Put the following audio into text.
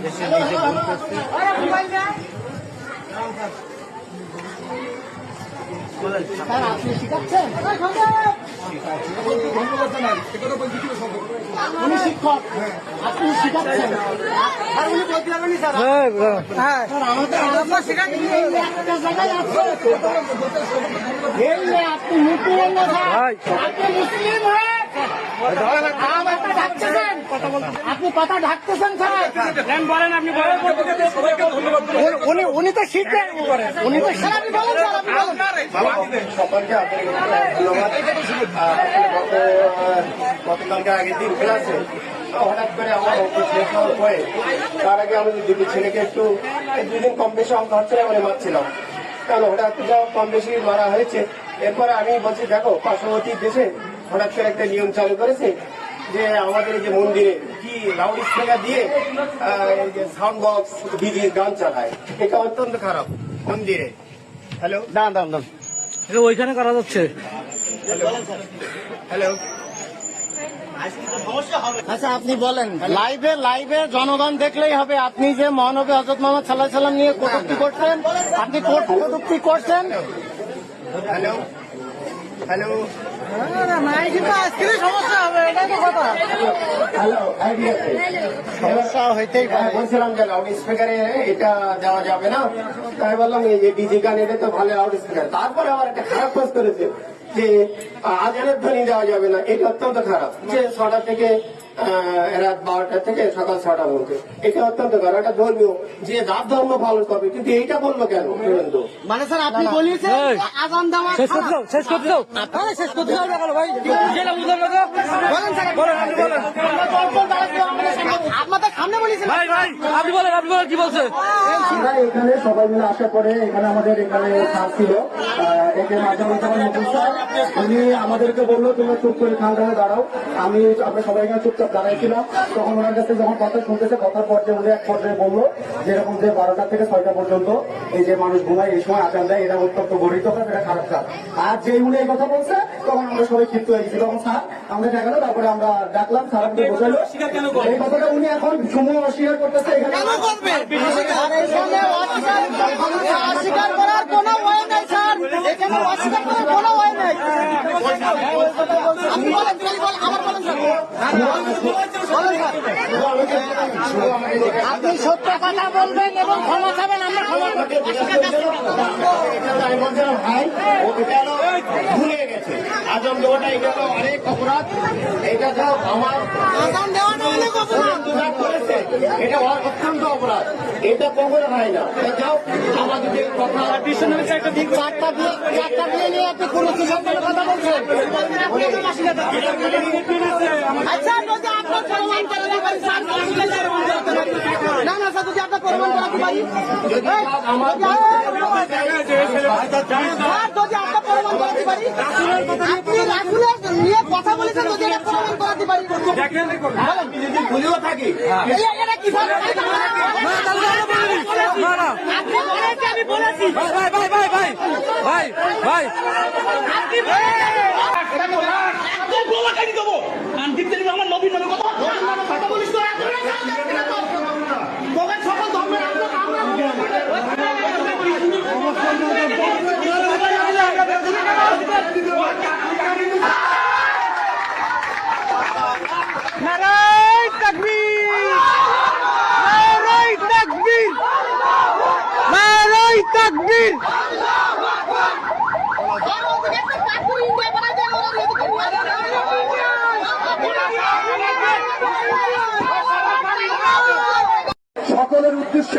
দেশে নিজে বলতেছে আপনি শিখাচ্ছেন? উনি শিক্ষক, আপনি শিখাচ্ছেন আর উনি বলতে পারবেন স্যার। হ্যাঁ একটা জায়গায় আছে আপনি মুসলিম না স্যার, আপনি মুসলিম হয়ে আপনি কথা ঢাকতেছেন স্যার। বলেন আপনি উনি তো শিখবেন, উনি তো স্যার আপনি বলেন স্যার, আপনি বলেন। সকলকে গতকালকে আগের দিন ক্লাসে হঠাৎ করে আমার শেষ হওয়ার পরে তার আগে আমি দুটি ছেলেকে একটু 2 দিন কম বেশি অঙ্ক হচ্ছে না মারছিলাম, কারণ হঠাৎ কম বেশি মারা হয়েছে। এরপরে আমি বলছি দেখো পার্শ্ববর্তী দেশে হঠাৎ করে একটা নিয়ম চালু করেছে যে আমাদের যে মন্দিরে কি লাউড স্পিকার দিয়ে সাউন্ড বক্স ডিজে গান চালায়, এটা অত্যন্ত খারাপ মন্দিরে। হ্যালো দাঁড়ান দাঁড়ান দাঁড়ান, এটা ওইখানে করা যাচ্ছে। হ্যালো আচ্ছা আপনি বলেন, লাইভে জনগণ দেখলেই হবে আপনি যে মহানবী হযরত মুহাম্মদ সাল্লাল্লাহু আলাইহি সাল্লাম নিয়ে কটূক্তি করছেন, আপনি কটূক্তি করছেন। হ্যালো হ্যালো সমস্যা হবে, এটাই তো কথা। হ্যালো আইডিয়া সমস্যা হইতেই পারে। বলছিলাম যে লাউড স্পিকারে এটা দেওয়া যাবে না, তাই বললাম এই যে ডিজে গান এটা তো ভালো লাউড স্পিকার। তারপরে আবার একটা খারাপ কাজ করেছে যে আজানের ধ্বনি দেওয়া যাবে না, এটা অত্যন্ত খারাপ। যে 6টা থেকে রাত 12টা থেকে সকাল 6টা মধ্যে, এটা অত্যন্ত খারাপ। এটা ধর্মীয়, যে যার ধর্ম পালন করবে, কিন্তু এইটা বললো কেন? মানে স্যার আপনি বলিয়েছেন আজান দেওয়া শেষ করতে দাও, শেষ করতে দাও। শেষ করতে হবে ভাই। বলেন স্যার, বলেন, আপনি বলেন। আপনাদের সামনে বলেছেন। ভাই ভাই আপনি বলেন, আপনি বলেন কি বলছেন। আমরা এখানে সবাই মিলে আসার পরে এখানে আমাদের এখানে স্যার ছিল, একে মাঝামাঝামান নতুন স্যার, উনি আমাদেরকে বললো তোমরা চুপ করে খানখানে দাঁড়াও। আমরা সবাই এখানে চুপচাপ দাঁড়াইছিলাম। তখন ওনার কাছে যখন কথা শুনতেছে, কথার পর্যায়ে উনি এক পর্যায়ে বললো যেরকম যে 12টা থেকে 6টা পর্যন্ত এই যে মানুষ ঘুমায়, এই সময় আচার দেয়, এটা অত্যন্ত গরিত কাজ, এটা খারাপ কাজ। আর যে উনি এই কথা বলছে তখন আমরা সবাই ক্ষিপ্ত হয়ে গেছি। তখন স্যার আমাদের দেখালো, তারপরে আমরা ডাকলাম, স্যার আমাদের বোঝালো এই কথাটা উনি এখন সমূহ অস্বীকার করতেছে। এখানে অস্বীকার করার কোনো ওয়ে নাই স্যার, এখানে অস্বীকার করার কোনো ওয়ে নাই। আপনি বলেন, আমার বলেন স্যার, আপনি সত্য কথা বলবেন এবং ক্ষমা চাবেন, আমরা ক্ষমা করতে। আমি বলছিলাম ভাই ও এটা ভুলে গেছে, আজম দেওয়াটা এটা অনেক অপরাধ। এটা তো আমার আজান দেওয়াটা অনেক অপরাধ করেছে, এটা অত্যন্ত অপরাধ, এটা কখনো হয় না। যাও আমাদের যে কথা চারটা দিয়ে নিয়ে আপনি কোন সিদ্ধান্তের কথা বলছেন। আচ্ছা যদি আপনার প্রমাণ করাতে পারি স্যার, না না স্যার, যদি আপনার প্রমাণ করাতে পারি, যদি আপনার প্রমাণ করাতে পারি, আপনি রাসূলের নিয়ে কথা বলেছেন, যদি এটা প্রমাণ করাতে পারি, ভুলেও থাকি এটা কি স্যার? আপনি বলেছেন, আমি বলেছি ভাই ভাই ভাই ভাই ভাই ভাই আপনি আমার নবীর নামে কথা বলিস তো, সকল ধর্মের নারায়ে তাকবীর, নারায়ে তাকবীর, নারায়ে তাকবীর। সকলের উদ্দেশ্যে